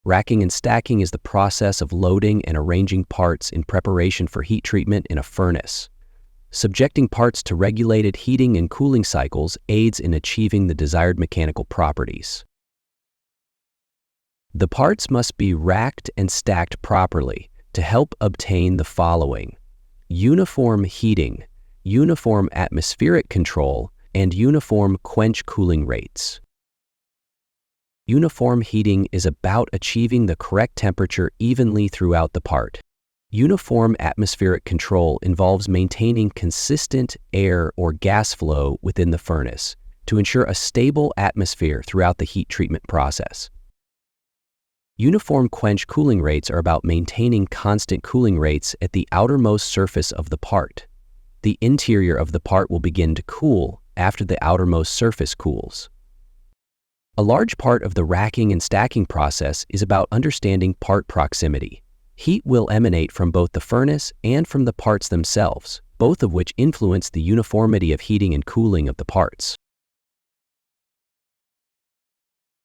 Racking and stacking is the process of loading and arranging parts in preparation for heat treatment in a furnace. Subjecting parts to regulated heating and cooling cycles aids in achieving the desired mechanical properties. The parts must be racked and stacked properly to help obtain the following: uniform heating, uniform atmospheric control, and uniform quench cooling rates. Uniform heating is about achieving the correct temperature evenly throughout the part. Uniform atmospheric control involves maintaining consistent air or gas flow within the furnace to ensure a stable atmosphere throughout the heat treatment process. Uniform quench cooling rates are about maintaining constant cooling rates at the outermost surface of the part. The interior of the part will begin to cool after the outermost surface cools. A large part of the racking and stacking process is about understanding part proximity. Heat will emanate from both the furnace and from the parts themselves, both of which influence the uniformity of heating and cooling of the parts.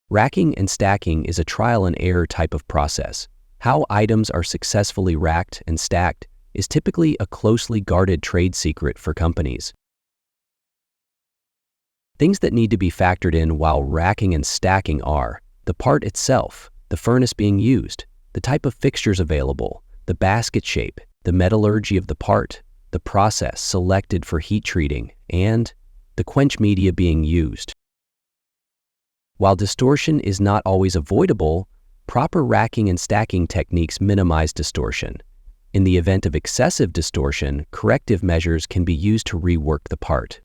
Racking and stacking is a trial and error type of process. How items are successfully racked and stacked is typically a closely guarded trade secret for companies. Things that need to be factored in while racking and stacking are the part itself, the furnace being used, the type of fixtures available, the basket shape, the metallurgy of the part, the process selected for heat treating, and the quench media being used. While distortion is not always avoidable, proper racking and stacking techniques minimize distortion. In the event of excessive distortion, corrective measures can be used to rework the part.